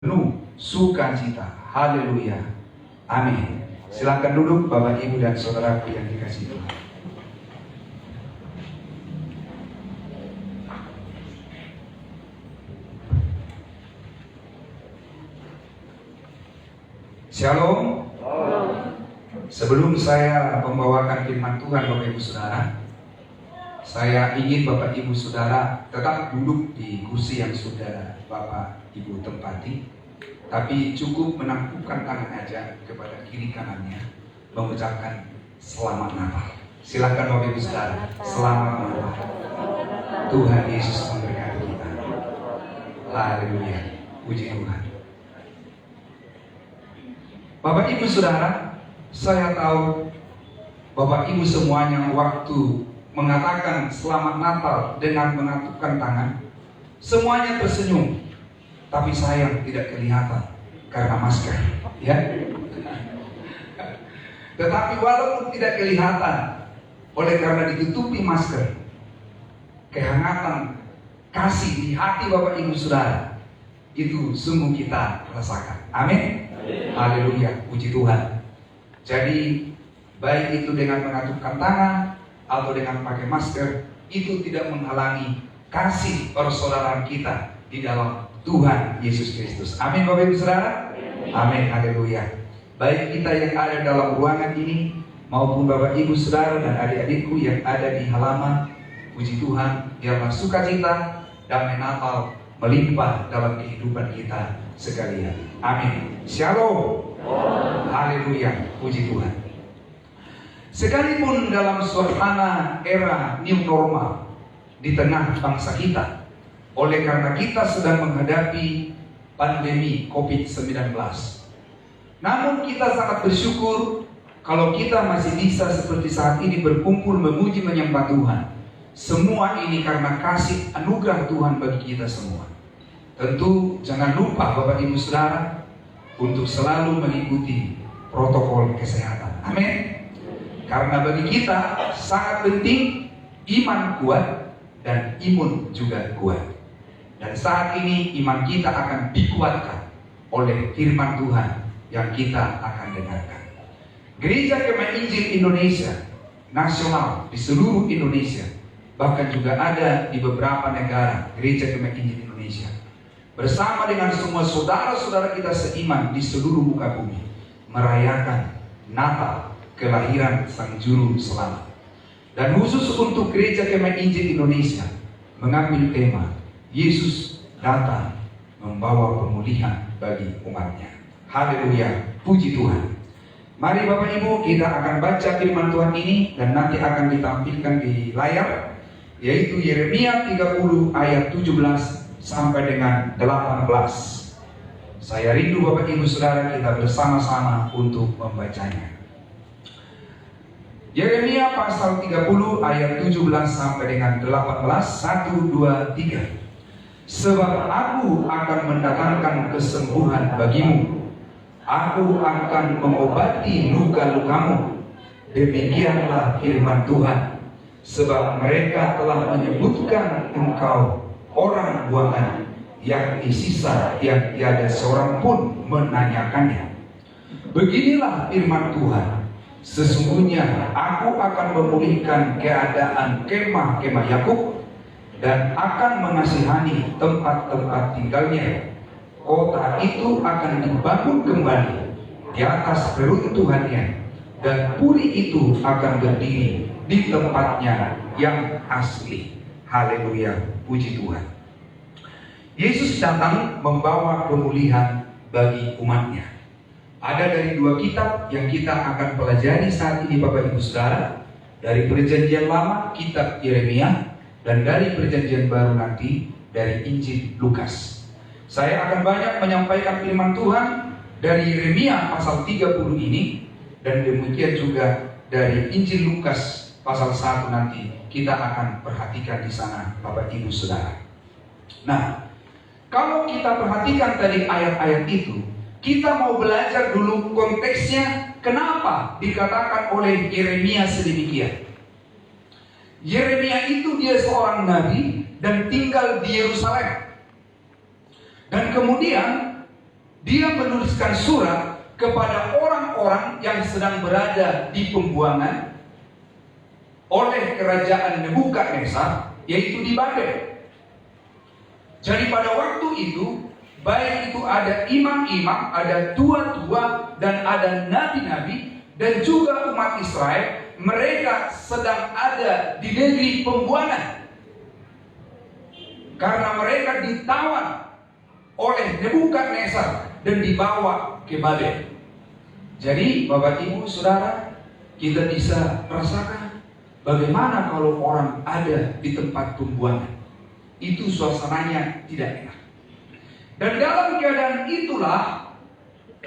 penuh sukacita. Haleluya. Amin. Silakan duduk Bapak Ibu dan saudaraku yang dikasihi Tuhan. Shalom. Sebelum saya membawakan firman Tuhan Bapak Ibu Saudara, saya ingin Bapak Ibu Saudara tetap duduk di kursi yang sudah Bapak Ibu tempati, tapi cukup menangkupkan tangan aja kepada kiri kanannya, mengucapkan selamat Natal. Silakan Bapak Ibu Saudara, selamat Natal. Tuhan Yesus memberkati kita. Haleluya, puji Tuhan. Bapak Ibu Saudara, saya tahu Bapak Ibu semuanya waktu mengatakan selamat Natal dengan menatupkan tangan, semuanya tersenyum, tapi sayang tidak kelihatan karena masker, ya. Tetapi walaupun tidak kelihatan, oleh karena ditutupi masker, kehangatan kasih di hati Bapak Ibu Saudara itu sungguh kita rasakan. Amin. Haleluya, puji Tuhan. Jadi baik itu dengan mengatupkan tangan atau dengan pakai masker, itu tidak menghalangi kasih persaudaraan kita di dalam Tuhan Yesus Kristus. Amin Bapak Ibu Saudara. Amin. Haleluya. Baik kita yang ada dalam ruangan ini maupun Bapak Ibu Saudara dan adik-adikku yang ada di halaman, puji Tuhan, biarlah sukacita damai Natal melimpah dalam kehidupan kita sekalian. Amin. Shalom. Haleluya, puji Tuhan. Sekalipun dalam suasana era new normal di tengah bangsa kita, oleh karena kita sedang menghadapi pandemi COVID-19, namun kita sangat bersyukur kalau kita masih bisa seperti saat ini berkumpul memuji menyembah Tuhan. Semua ini karena kasih anugerah Tuhan bagi kita semua. Tentu jangan lupa Bapak Ibu Saudara untuk selalu mengikuti protokol kesehatan. Amin. Karena bagi kita sangat penting iman kuat dan imun juga kuat. Dan saat ini iman kita akan dikuatkan oleh firman Tuhan yang kita akan dengarkan. Gereja Kemah Injil Indonesia nasional di seluruh Indonesia, bahkan juga ada di beberapa negara Gereja Kemah Injil Indonesia, bersama dengan semua saudara-saudara kita seiman di seluruh muka bumi, merayakan Natal, kelahiran Sang Juru Selamat. Dan khusus untuk Gereja Kemah Injil Indonesia mengambil tema Yesus datang membawa pemulihan bagi umatnya. Haleluya, puji Tuhan. Mari Bapak Ibu, kita akan baca firman Tuhan ini dan nanti akan ditampilkan di layar, yaitu Yeremia 30 ayat 17 sampai dengan 18. Saya rindu Bapak Ibu Saudara kita bersama-sama untuk membacanya. Yeremia pasal 30 ayat 17 sampai dengan 18. 1, 2, 3. Sebab aku akan mendatangkan kesembuhan bagimu, aku akan mengobati luka-lukamu. Demikianlah firman Tuhan. Sebab mereka telah menyebutkan engkau orang buangan, yakni sisa yang tiada seorang pun menanyakannya. Beginilah firman Tuhan. Sesungguhnya aku akan memulihkan keadaan kemah-kemah Yakub dan akan mengasihani tempat-tempat tinggalnya. Kota itu akan dibangun kembali di atas reruntuhannya, dan puri itu akan berdiri di tempatnya yang asli. Haleluya, puji Tuhan. Yesus datang membawa pemulihan bagi umatnya. Ada dari dua kitab yang kita akan pelajari saat ini Bapak Ibu Saudara. Dari Perjanjian Lama, kitab Yeremia, dan dari Perjanjian Baru nanti dari Injil Lukas. Saya akan banyak menyampaikan firman Tuhan dari Yeremia pasal 30 ini, dan demikian juga dari Injil Lukas pasal 1 nanti kita akan perhatikan di sana Bapak Ibu Saudara. Nah, kalau kita perhatikan tadi ayat-ayat itu, kita mau belajar dulu konteksnya, kenapa dikatakan oleh Yeremia sedemikian. Yeremia itu dia seorang nabi dan tinggal di Yerusalem. Dan kemudian dia menuliskan surat kepada orang-orang yang sedang berada di pembuangan oleh kerajaan Nebukadnezar, yaitu di Babel. Jadi pada waktu itu, baik itu ada imam-imam, ada tua-tua, dan ada nabi-nabi, dan juga umat Israel, mereka sedang ada di negeri pembuangan. Karena mereka ditawan oleh Nebukadnezar dan dibawa ke Babel. Jadi Bapak Ibu Saudara, kita bisa rasakan bagaimana kalau orang ada di tempat pembuangan. Itu suasananya tidak enak. Dan dalam keadaan itulah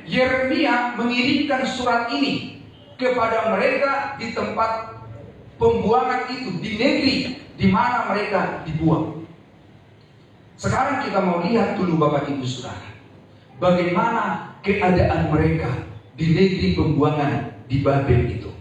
Yeremia mengirimkan surat ini kepada mereka di tempat pembuangan itu, di negeri di mana mereka dibuang. Sekarang kita mau lihat dulu Bapak Ibu Saudara, bagaimana keadaan mereka di negeri pembuangan di Babel itu.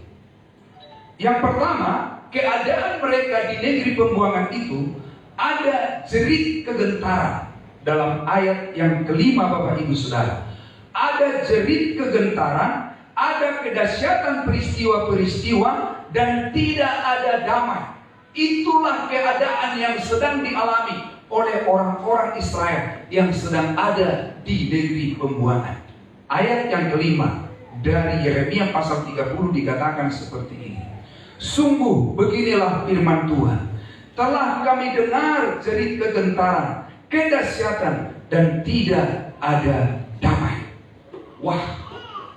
Yang pertama, keadaan mereka di negeri pembuangan itu ada jerit kegentaran. Dalam ayat yang kelima Bapak Ibu Saudara, ada jerit kegentaran, ada kedahsyatan peristiwa-peristiwa, dan tidak ada damai. Itulah keadaan yang sedang dialami oleh orang-orang Israel yang sedang ada di negeri pembuangan. Ayat yang kelima dari Yeremia pasal 30 dikatakan seperti ini. Sungguh beginilah firman Tuhan, telah kami dengar jerit kegentaran, kedahsyatan, dan tidak ada damai. Wah,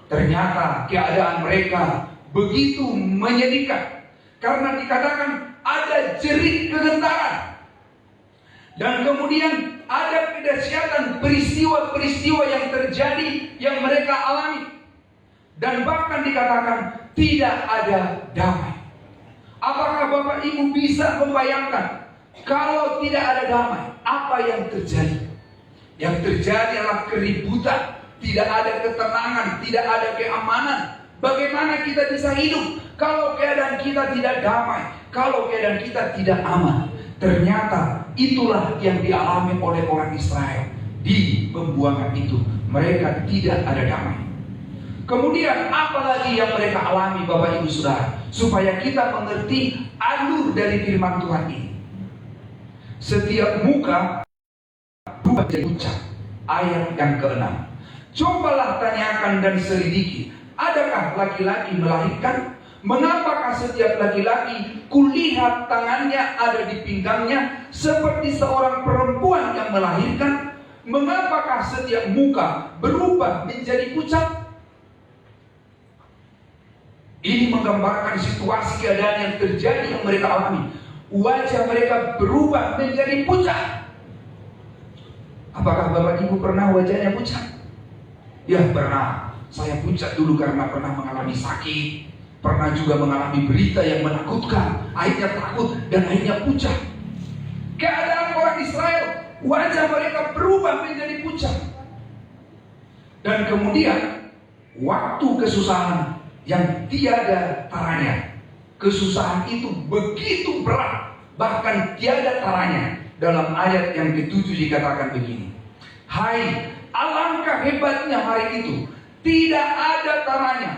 ternyata keadaan mereka begitu menyedihkan, karena dikatakan ada jerit kegentaran, dan kemudian ada kedahsyatan peristiwa-peristiwa yang terjadi yang mereka alami, dan bahkan dikatakan tidak ada damai. Apakah Bapak Ibu bisa membayangkan kalau tidak ada damai, apa yang terjadi? Yang terjadi adalah keributan, tidak ada ketenangan, tidak ada keamanan. Bagaimana kita bisa hidup kalau keadaan kita tidak damai, kalau keadaan kita tidak aman? Ternyata itulah yang dialami oleh orang Israel di pembuangan itu. Mereka tidak ada damai. Kemudian apalagi yang mereka alami Bapak Ibu Saudara, supaya kita mengerti alur dari firman Tuhan ini. Setiap muka berubah jadi pucat. Ayat yang ke-6. Cobalah tanyakan dan selidiki, adakah laki-laki melahirkan? Mengapakah setiap laki-laki kulihat tangannya ada di pinggangnya seperti seorang perempuan yang melahirkan? Mengapakah setiap muka berubah menjadi pucat? Ini menggambarkan situasi keadaan yang terjadi yang mereka alami. Wajah mereka berubah menjadi pucat. Apakah Bapak Ibu pernah wajahnya pucat? Ya pernah. Saya pucat dulu karena pernah mengalami sakit, pernah juga mengalami berita yang menakutkan, akhirnya takut dan akhirnya pucat. Keadaan orang Israel, wajah mereka berubah menjadi pucat. Dan kemudian waktu kesusahan yang tiada taranya, kesusahan itu begitu berat, bahkan tiada taranya. Dalam ayat yang ke-7 dikatakan begini, hai, alangkah hebatnya hari itu, tidak ada taranya.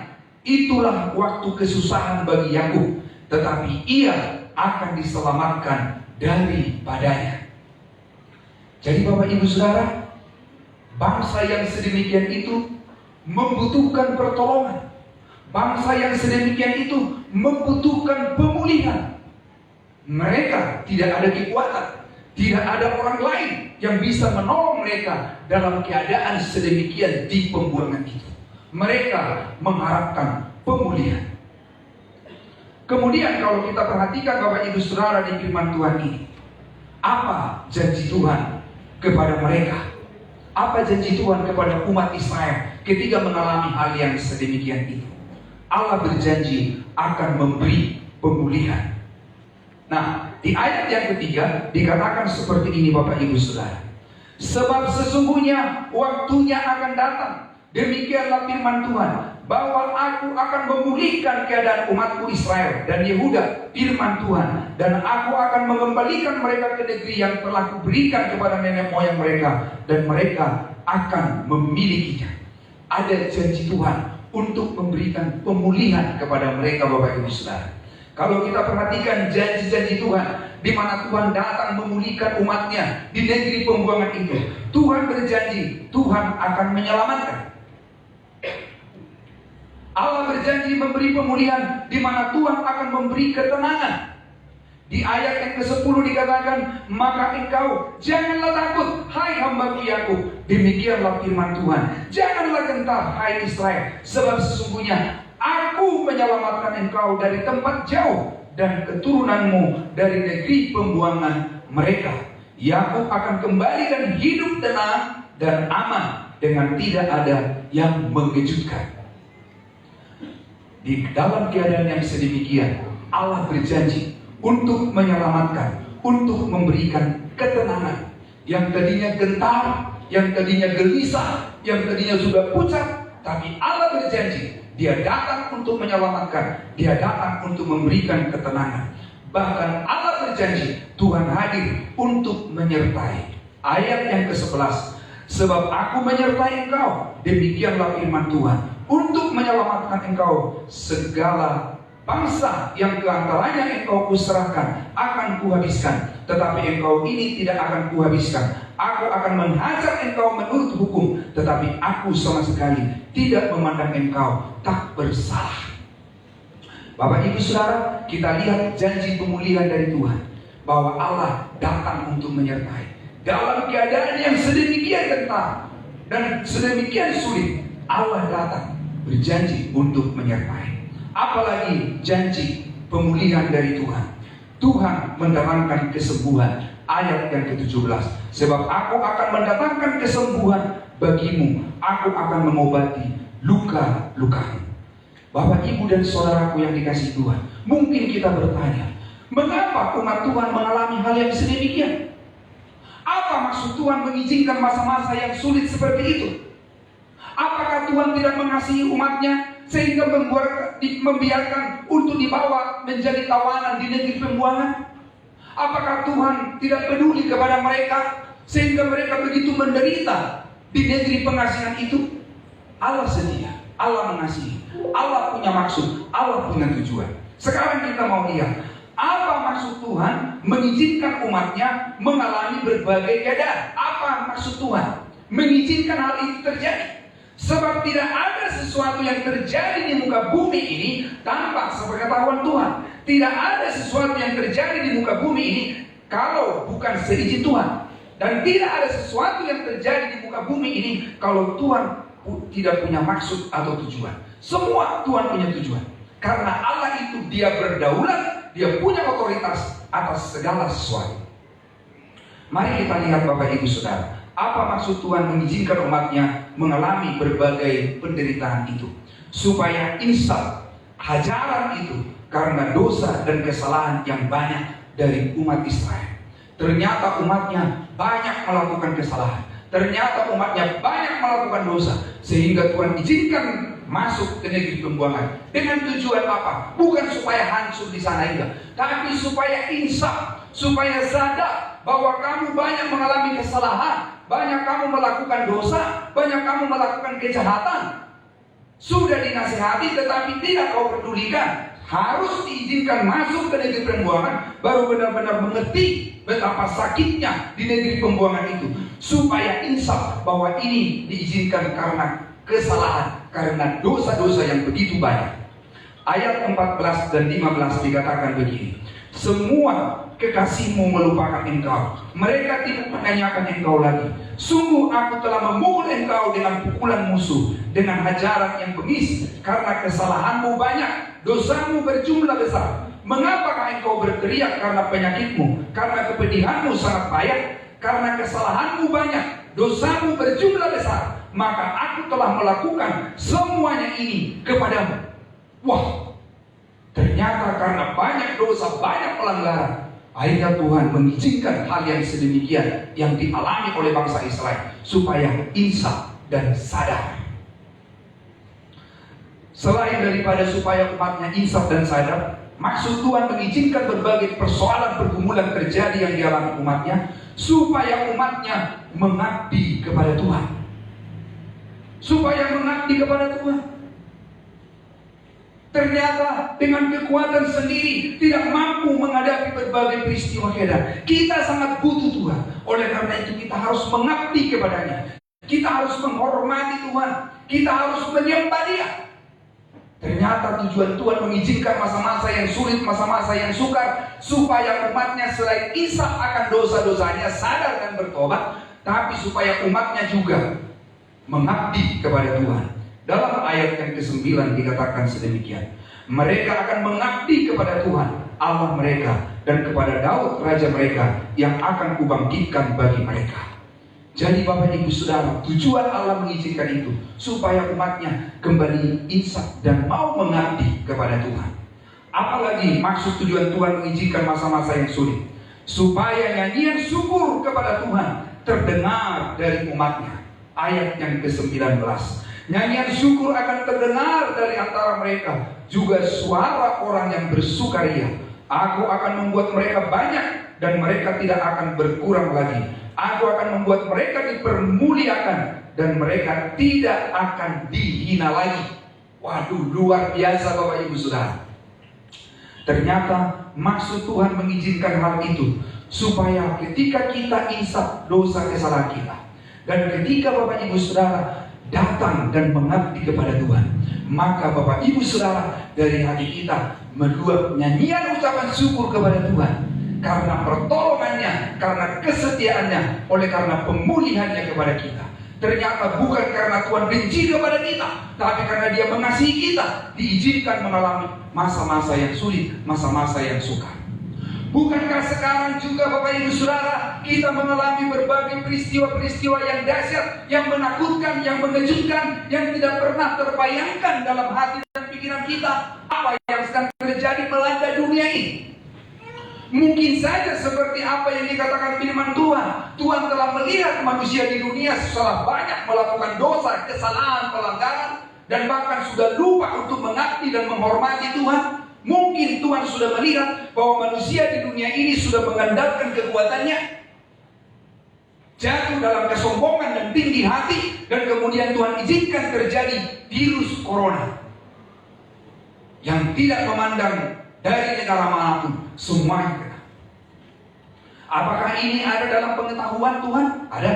Itulah waktu kesusahan bagi Yakub, tetapi ia akan diselamatkan daripadanya. Jadi Bapak Ibu Saudara, bangsa yang sedemikian itu membutuhkan pertolongan. Bangsa yang sedemikian itu membutuhkan pemulihan. Mereka tidak ada kekuatan, tidak ada orang lain yang bisa menolong mereka dalam keadaan sedemikian di pembuangan itu. Mereka mengharapkan pemulihan. Kemudian kalau kita perhatikan Bapak Ibu Saudara di firman Tuhan ini, apa janji Tuhan kepada mereka? Apa janji Tuhan kepada umat Israel ketika mengalami hal yang sedemikian itu? Allah berjanji akan memberi pemulihan. Nah, di ayat yang ketiga dikatakan seperti ini Bapak Ibu Saudara. Sebab sesungguhnya waktunya akan datang, demikianlah firman Tuhan, bahwa aku akan memulihkan keadaan umatku Israel dan Yehuda, firman Tuhan, dan aku akan mengembalikan mereka ke negeri yang telah kuberikan kepada nenek moyang mereka, dan mereka akan memilikinya. Ada janji Tuhan untuk memberikan pemulihan kepada mereka, Bapak Ibu Saudara. Kalau kita perhatikan janji-janji Tuhan, di mana Tuhan datang memulihkan umatnya di negeri pembuangan itu, Tuhan berjanji Tuhan akan menyelamatkan. Allah berjanji memberi pemulihan, di mana Tuhan akan memberi ketenangan. Di ayat yang ke-10 dikatakan, maka engkau janganlah takut, hai hamba-Ku Yakub. Demikianlah firman Tuhan. Janganlah gentar, hai Israel, sebab sesungguhnya Aku menyelamatkan engkau dari tempat jauh dan keturunanmu dari negeri pembuangan mereka. Yakub akan kembali dan hidup tenang dan aman dengan tidak ada yang mengejutkan. Di dalam keadaan yang sedemikian, Allah berjanji untuk menyelamatkan, untuk memberikan ketenangan. Yang tadinya gentar, yang tadinya gelisah, yang tadinya sudah pucat, tapi Allah berjanji, Dia datang untuk menyelamatkan, Dia datang untuk memberikan ketenangan. Bahkan Allah berjanji, Tuhan hadir untuk menyertai. Ayat yang ke-11, sebab Aku menyertai engkau, demikianlah firman Tuhan, untuk menyelamatkan engkau. Segala bangsa yang keantaranya engkau kuserahkan akan kuhabiskan, tetapi engkau ini tidak akan kuhabiskan. Aku akan menghajar engkau menurut hukum, tetapi Aku sama sekali tidak memandang engkau tak bersalah. Bapak Ibu Saudara, kita lihat janji pemulihan dari Tuhan, bahwa Allah datang untuk menyertai. Dalam keadaan yang sedemikian gentar dan sedemikian sulit, Allah datang berjanji untuk menyertai. Apalagi janji pemulihan dari Tuhan. Tuhan mendatangkan kesembuhan. Ayat yang ke-17, sebab Aku akan mendatangkan kesembuhan bagimu, Aku akan mengobati luka-lukamu. Bapak, Ibu, dan saudaraku yang dikasihi Tuhan, mungkin kita bertanya, mengapa umat Tuhan mengalami hal yang sedemikian? Apa maksud Tuhan mengizinkan masa-masa yang sulit seperti itu? Apakah Tuhan tidak mengasihi umatnya sehingga membiarkan untuk dibawa menjadi tawanan di negeri pembuangan? Apakah Tuhan tidak peduli kepada mereka sehingga mereka begitu menderita di negeri pengasihan itu? Allah setia, Allah mengasihi, Allah punya maksud, Allah punya tujuan. Sekarang kita mau lihat, apa maksud Tuhan mengizinkan umatnya mengalami berbagai keadaan? Apa maksud Tuhan mengizinkan hal itu terjadi? Sebab tidak ada sesuatu yang terjadi di muka bumi ini tanpa sepengetahuan Tuhan. Tidak ada sesuatu yang terjadi di muka bumi ini kalau bukan seizin Tuhan. Dan tidak ada sesuatu yang terjadi di muka bumi ini kalau Tuhan tidak punya maksud atau tujuan. Semua Tuhan punya tujuan. Karena Allah itu Dia berdaulat, Dia punya otoritas atas segala sesuatu. Mari kita lihat Bapak Ibu Saudara, apa maksud Tuhan mengizinkan umatnya mengalami berbagai penderitaan itu? Supaya insaf hajaran itu karena dosa dan kesalahan yang banyak dari umat Israel. Ternyata umatnya banyak melakukan kesalahan. Ternyata umatnya banyak melakukan dosa. Sehingga Tuhan izinkan masuk ke negeri pembuangan. Dengan tujuan apa? Bukan supaya hancur di sana enggak, tapi supaya insaf, supaya sadar bahwa kamu banyak mengalami kesalahan, banyak kamu melakukan dosa, banyak kamu melakukan kejahatan. Sudah dinasihati tetapi tidak kau pedulikan. Harus diizinkan masuk ke negeri pembuangan, baru benar-benar mengerti betapa sakitnya di negeri pembuangan itu. Supaya insaf bahwa ini diizinkan karena kesalahan, karena dosa-dosa yang begitu banyak. Ayat 14 dan 15 dikatakan begini, semua kekasihmu melupakan engkau, mereka tidak menanyakan engkau lagi. Sungguh Aku telah memukul engkau dengan pukulan musuh, dengan hajaran yang bengis, karena kesalahanmu banyak, dosamu berjumlah besar. Mengapakah engkau berteriak karena penyakitmu, karena kepedihanmu sangat banyak, karena kesalahanmu banyak, dosamu berjumlah besar, maka Aku telah melakukan semuanya ini kepadamu. Wah, ternyata karena banyak dosa, banyak pelanggaran, akhirnya Tuhan mengizinkan hal yang sedemikian yang dialami oleh bangsa Israel supaya insaf dan sadar. Selain daripada supaya umatnya insaf dan sadar, maksud Tuhan mengizinkan berbagai persoalan pergumulan terjadi yang dialami umatnya supaya umatnya mengabdi kepada Tuhan. supaya mengabdi kepada Tuhan. Ternyata dengan kekuatan sendiri tidak mampu menghadapi berbagai peristiwa keadaan. Kita sangat butuh Tuhan. Oleh karena itu kita harus mengabdi kepadanya. Kita harus menghormati Tuhan. Kita harus menyembah Dia. Ternyata tujuan Tuhan mengizinkan masa-masa yang sulit, masa-masa yang sukar, supaya umatnya selain insaf akan dosa-dosanya, sadar dan bertobat, tapi supaya umatnya juga mengabdi kepada Tuhan. Dalam ayat yang ke-9 dikatakan sedemikian. Mereka akan mengabdi kepada Tuhan Allah mereka, dan kepada Daud raja mereka yang akan kubangkitkan bagi mereka. Jadi Bapak Ibu Saudara, tujuan Allah mengizinkan itu supaya umatnya kembali insaf dan mau mengabdi kepada Tuhan. Apalagi maksud tujuan Tuhan mengizinkan masa-masa yang sulit, supaya nyanyian syukur kepada Tuhan terdengar dari umatnya. Ayat yang ke-19. Nyanyian syukur akan terdengar dari antara mereka, juga suara orang yang bersukaria. Aku akan membuat mereka banyak, dan mereka tidak akan berkurang lagi. Aku akan membuat mereka dipermuliakan, dan mereka tidak akan dihina lagi. Waduh, luar biasa Bapak Ibu Saudara. Ternyata maksud Tuhan mengizinkan hal itu, supaya ketika kita insaf dosa kesalahan kita, dan ketika Bapak Ibu Saudara datang dan mengabdi kepada Tuhan, maka Bapak Ibu Saudara dari hati kita meluap nyanyian ucapan syukur kepada Tuhan, karena pertolongannya, karena kesetiaannya, oleh karena pemulihannya kepada kita. Ternyata bukan karena Tuhan benci kepada kita, tapi karena Dia mengasihi kita, diizinkan mengalami masa-masa yang sulit, masa-masa yang sukar. Bukankah sekarang juga Bapak Ibu Saudara kita mengalami berbagai peristiwa-peristiwa yang dahsyat, yang menakutkan, yang mengejutkan, yang tidak pernah terbayangkan dalam hati dan pikiran kita? Apa yang sedang terjadi melanda dunia ini? Mungkin saja seperti apa yang dikatakan firman Tuhan. Tuhan telah melihat manusia di dunia setelah banyak melakukan dosa, kesalahan, pelanggaran, dan bahkan sudah lupa untuk mengabdi dan menghormati Tuhan. Mungkin Tuhan sudah melihat bahwa manusia di dunia ini sudah mengandalkan kekuatannya, jatuh dalam kesombongan dan tinggi hati, dan kemudian Tuhan izinkan terjadi virus corona yang tidak memandang dari negara manapun, semuanya kena. Apakah ini ada dalam pengetahuan Tuhan? Ada.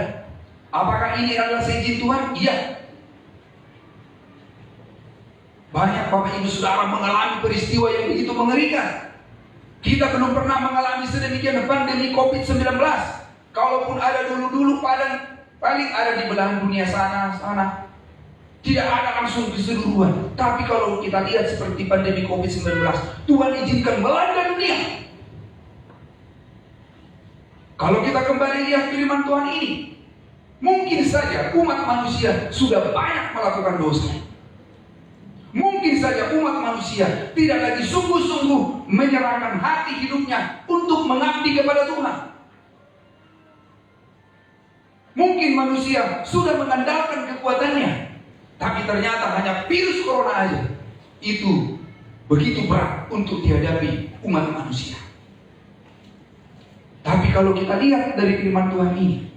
Apakah ini adalah seizin Tuhan? Iya. Banyak Bapak Ibu Saudara mengalami peristiwa yang begitu mengerikan. Kita belum pernah mengalami sedemikian pandemi COVID-19. Kalaupun ada dulu-dulu paling ada di belahan dunia sana. Tidak ada langsung keseluruhan. Tapi kalau kita lihat seperti pandemi COVID-19, Tuhan izinkan melanda dunia. Kalau kita kembali lihat firman Tuhan ini, mungkin saja umat manusia sudah banyak melakukan dosa. Mungkin saja umat manusia tidak lagi sungguh-sungguh menyerahkan hati hidupnya untuk mengabdi kepada Tuhan. Mungkin manusia sudah mengandalkan kekuatannya, tapi ternyata hanya virus corona aja itu begitu berat untuk dihadapi umat manusia. Tapi kalau kita lihat dari firman Tuhan ini,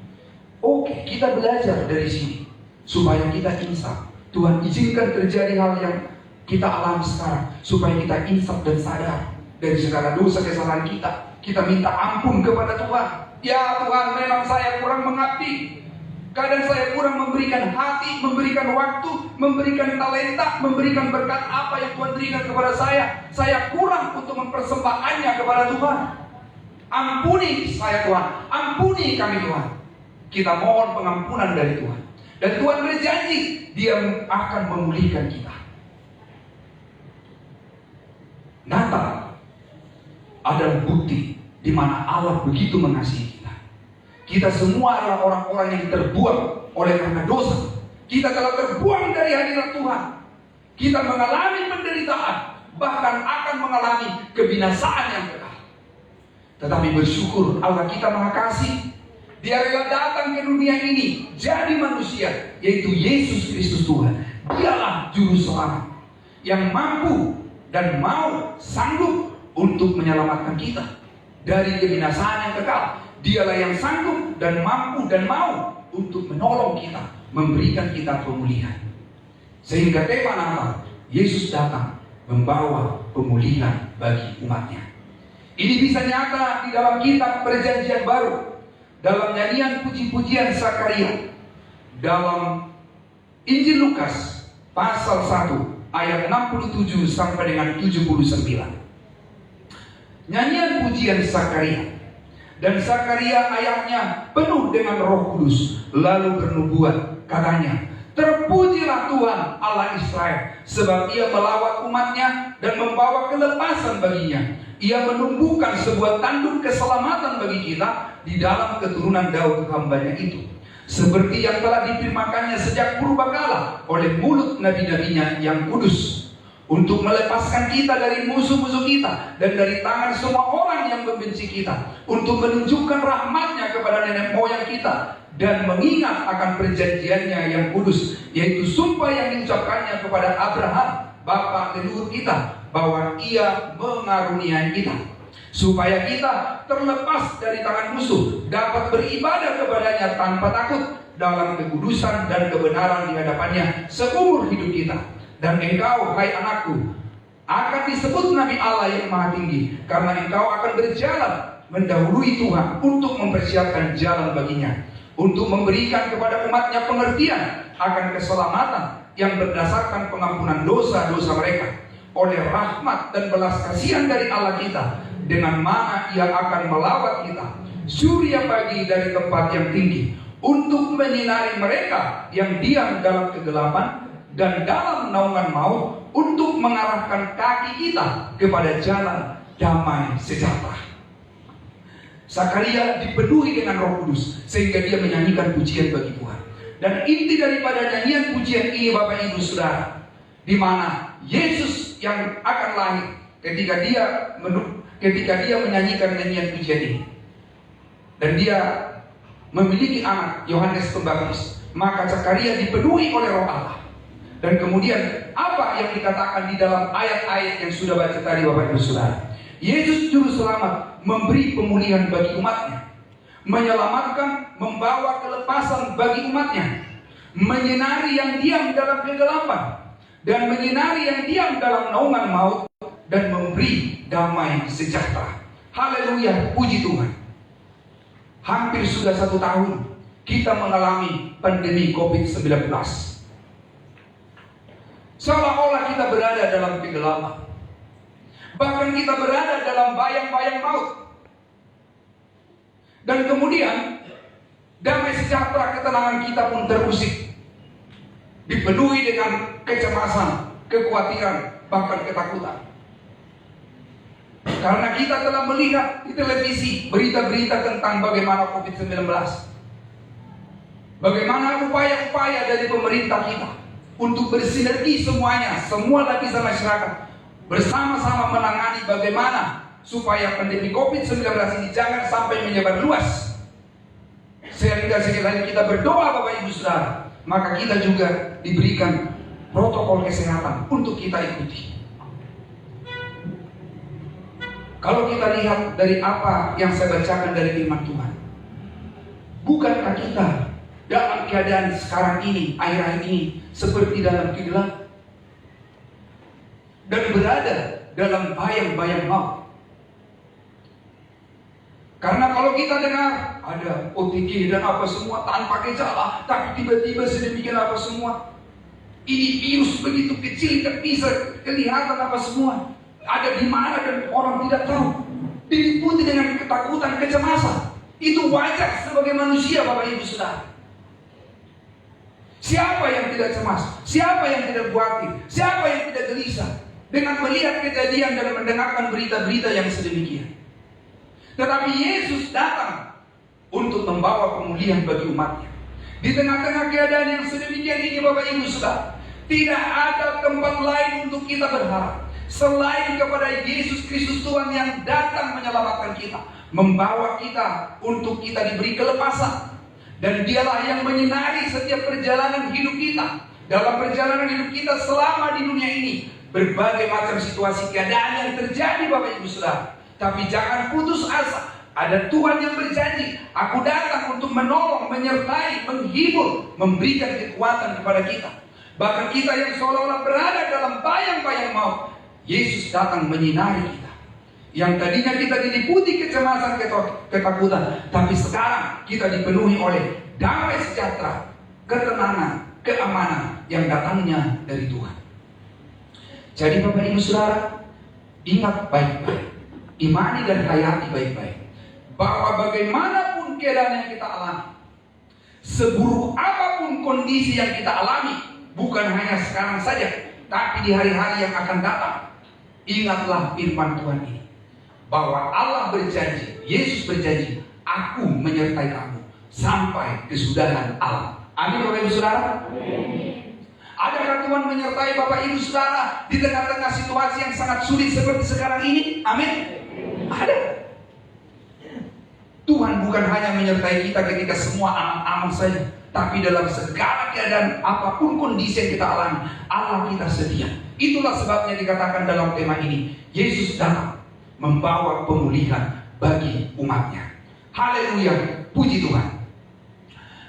oke, kita belajar dari sini supaya kita insaf. Tuhan izinkan terjadi hal yang kita alami sekarang, supaya kita insaf dan sadar dari segala dosa kesalahan kita. Kita minta ampun kepada Tuhan. Ya Tuhan, memang saya kurang mengabdi. Kadang saya kurang memberikan hati, memberikan waktu, memberikan talenta, memberikan berkat apa yang Tuhan berikan kepada saya. Saya kurang untuk mempersembahkannya kepada Tuhan. Ampuni saya Tuhan, ampuni kami Tuhan. Kita mohon pengampunan dari Tuhan. Dan Tuhan berjanji Dia akan memulihkan kita. Natal adalah bukti di mana Allah begitu mengasihi kita. Kita semua adalah orang-orang yang terbuang oleh karena dosa. Kita telah terbuang dari hadirat Tuhan. Kita mengalami penderitaan, bahkan akan mengalami kebinasaan yang kekal. Tetapi bersyukur Allah kita Maha Kasih, Dia rela datang ke dunia ini jadi manusia, yaitu Yesus Kristus Tuhan. Dialah juru selamat yang mampu dan mau sanggup untuk menyelamatkan kita dari kebinasaan yang kekal. Dialah yang sanggup dan mampu dan mau untuk menolong kita memberikan kita pemulihan. Sehingga tema Natal, Yesus datang membawa pemulihan bagi umatnya. Ini bisa nyata di dalam kitab Perjanjian Baru, dalam nyanyian puji-pujian Zakaria, dalam Injil Lukas pasal 1 ayat 67 sampai dengan 79. Nyanyian pujian Zakaria. Dan Zakaria ayatnya penuh dengan Roh Kudus, lalu bernubuat, katanya, terpujilah Tuhan Allah Israel, sebab Ia melawat umatnya dan membawa kelepasan baginya. Ia menumbuhkan sebuah tanduk keselamatan bagi kita di dalam keturunan Daud hambanya itu, seperti yang telah difirmankannya sejak purbakala oleh mulut nabi-nabinya yang kudus, untuk melepaskan kita dari musuh-musuh kita dan dari tangan semua orang yang membenci kita, untuk menunjukkan rahmatnya kepada nenek moyang kita, dan mengingat akan perjanjiannya yang kudus, yaitu sumpah yang diucapkannya kepada Abraham, bapa leluhur kita, bahwa Ia mengaruniai kita, supaya kita terlepas dari tangan musuh, dapat beribadah kepadanya tanpa takut, dalam kekudusan dan kebenaran di hadapannya seumur hidup kita. Dan engkau, hai anakku, akan disebut Nabi Allah yang Maha Tinggi, karena engkau akan berjalan mendahului Tuhan untuk mempersiapkan jalan baginya, untuk memberikan kepada umatnya pengertian akan keselamatan yang berdasarkan pengampunan dosa-dosa mereka, oleh rahmat dan belas kasihan dari Allah kita, dengan mana Ia akan melawat kita surya pagi dari tempat yang tinggi, untuk menyinari mereka yang diam dalam kegelapan dan dalam naungan maut, untuk mengarahkan kaki kita kepada jalan damai sejahtera. Zakaria dipenuhi dengan Roh Kudus sehingga dia menyanyikan pujian bagi Tuhan. Dan inti daripada nyanyian pujian ini, Bapak Ibu Saudara, di mana Yesus yang akan lahir ketika dia menyanyikan nyanyian pujian ini, dan dia memiliki anak Yohanes Pembaptis, maka Zakaria dipenuhi oleh Roh Allah. Dan kemudian apa yang dikatakan di dalam ayat-ayat yang sudah baca tadi, Bapak Ibu Saudara? Yesus Juru Selamat memberi pemulihan bagi umatnya, menyelamatkan, membawa kelepasan bagi umatnya, menyinari yang diam dalam kegelapan, dan menyinari yang diam dalam naungan maut, dan memberi damai sejahtera. Haleluya, puji Tuhan. Hampir sudah 1 tahun kita mengalami pandemi COVID-19. Seolah-olah kita berada dalam kegelapan, bahkan kita berada dalam bayang-bayang maut. Dan kemudian damai sejahtera, ketenangan kita pun terusik, dipenuhi dengan kecemasan, kekhawatiran, bahkan ketakutan. Karena kita telah melihat di televisi berita-berita tentang bagaimana COVID-19, bagaimana upaya-upaya dari pemerintah kita untuk bersinergi semuanya, semua lapisan masyarakat, bersama-sama menangani bagaimana supaya pandemi COVID-19 ini jangan sampai menyebar luas. Sehingga sekali kita berdoa, Bapak Ibu Saudara, maka kita juga diberikan protokol kesehatan untuk kita ikuti. Kalau kita lihat dari apa yang saya bacakan dari firman Tuhan, bukankah kita dalam keadaan sekarang ini, akhir-akhir ini, seperti dalam kegelapan dan berada dalam bayang-bayang maut? Karena kalau kita dengar ada OTG dan apa semua tanpa gejala, tapi tiba-tiba sedemikian apa semua, ini virus begitu kecil, tak bisa kelihatan apa semua, ada di mana dan orang tidak tahu, diliputi dengan ketakutan, kecemasan. Itu wajar sebagai manusia, Bapak Ibu Saudara. Siapa yang tidak cemas? Siapa yang tidak khawatir? Siapa yang tidak gelisah dengan melihat kejadian dan mendengarkan berita-berita yang sedemikian? Tetapi Yesus datang untuk membawa pemulihan bagi umatnya. Di tengah-tengah keadaan yang sedemikian ini, Bapak Ibu Saudara, tidak ada tempat lain untuk kita berharap selain kepada Yesus Kristus Tuhan yang datang menyelamatkan kita, membawa kita untuk kita diberi kelepasan. Dan dialah yang menyinari setiap perjalanan hidup kita. Dalam perjalanan hidup kita selama di dunia ini, berbagai macam situasi keadaan yang terjadi, Bapak Ibu Saudara. Tapi jangan putus asa, Ada Tuhan yang berjanji, aku datang untuk menolong, menyertai, menghibur, memberikan kekuatan kepada kita. Bahkan kita yang seolah-olah berada dalam bayang-bayang maut, Yesus datang menyinari kita. Yang tadinya kita diliputi kecemasan, ketakutan, tapi sekarang kita dipenuhi oleh damai sejahtera, ketenangan, keamanan yang datangnya dari Tuhan. Jadi Bapak Ibu Saudara, ingat baik-baik, imani dan hayati baik-baik, bahwa bagaimanapun keadaan yang kita alami, seburuk apapun kondisi yang kita alami, bukan hanya sekarang saja, tapi di hari-hari yang akan datang, ingatlah firman Tuhan ini, bahwa Allah berjanji, Yesus berjanji, aku menyertai kamu sampai kesudahan alam. Amin Bapak Ibu Saudara. Adakah Tuhan menyertai Bapak Ibu Saudara di tengah-tengah situasi yang sangat sulit seperti sekarang ini? Amin. Ada. Tuhan bukan hanya menyertai kita ketika semua aman-aman saja, tapi dalam segala keadaan apapun kondisi yang kita alami, Allah kita setia. Itulah sebabnya dikatakan dalam tema ini, Yesus datang membawa pemulihan bagi umatnya. Haleluya, puji Tuhan.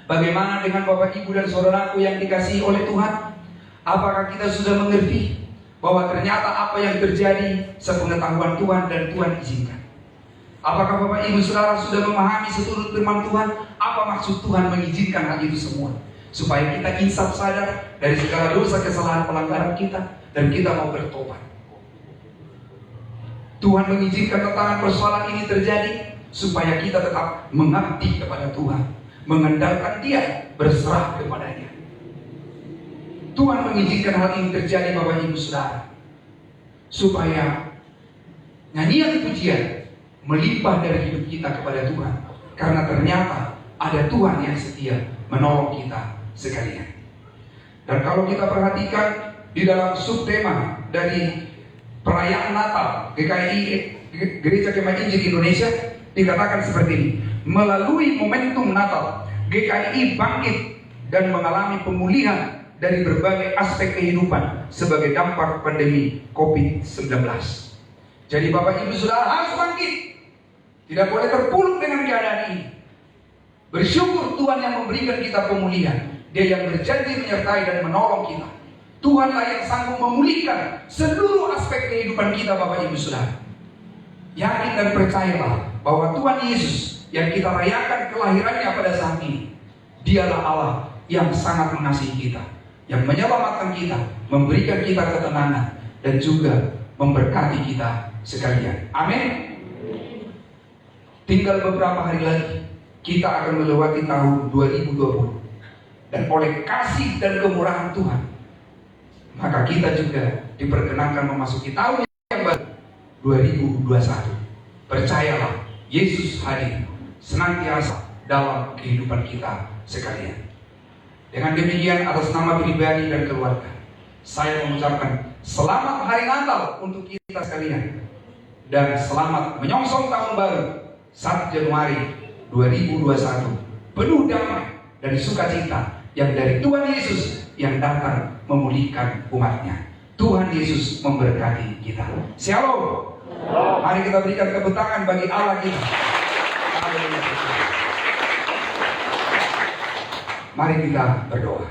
Bagaimana dengan Bapak Ibu dan saudaraku yang dikasihi oleh Tuhan? Apakah kita sudah mengerti bahwa ternyata apa yang terjadi sepengetahuan Tuhan dan Tuhan izinkan? Apakah Bapak Ibu Saudara sudah memahami seturut firman Tuhan? Apa maksud Tuhan mengizinkan hal itu semua? Supaya kita insaf sadar dari segala dosa, kesalahan, pelanggaran kita, dan kita mau bertobat. Tuhan mengizinkan tentang persoalan ini terjadi supaya kita tetap mengabdi kepada Tuhan, mengandalkan Dia, berserah kepadanya. Tuhan mengizinkan hal ini terjadi Bapak Ibu Saudara, supaya nyanyian pujian melimpah dari hidup kita kepada Tuhan, karena ternyata ada Tuhan yang setia menolong kita sekalian. Dan kalau kita perhatikan di dalam subtema dari perayaan Natal GKI, Gereja Kemah Injil Indonesia, dikatakan seperti ini: melalui momentum Natal, GKI bangkit dan mengalami pemulihan dari berbagai aspek kehidupan sebagai dampak pandemi COVID-19. Jadi Bapak Ibu Saudara harus bangkit. Tidak boleh terpuruk dengan keadaan ini. Bersyukur Tuhan yang memberikan kita pemulihan. Dia yang berjanji menyertai dan menolong kita. Tuhanlah yang sanggup memulihkan seluruh aspek kehidupan kita Bapak Ibu Saudara. Yakin dan percayalah bahwa Tuhan Yesus yang kita rayakan kelahirannya pada saat ini, Dialah Allah yang sangat mengasihi kita, yang menyelamatkan kita, memberikan kita ketenangan, dan juga memberkati kita sekalian. Amin. Tinggal beberapa hari lagi kita akan melewati tahun 2020, dan oleh kasih dan kemurahan Tuhan, maka kita juga diperkenankan memasuki tahun yang baru 2021. Percayalah, Yesus hadir senantiasa dalam kehidupan kita sekalian. Dengan demikian, atas nama pribadi dan keluarga, saya mengucapkan selamat hari Natal untuk kita sekalian, dan selamat menyongsong tahun baru 1 Januari 2021 penuh damai dan sukacita yang dari Tuhan Yesus yang datang memulihkan umatnya. Tuhan Yesus memberkati kita. Shalom. Mari kita berikan tepuk tangan bagi Allah kita. Mari kita berdoa.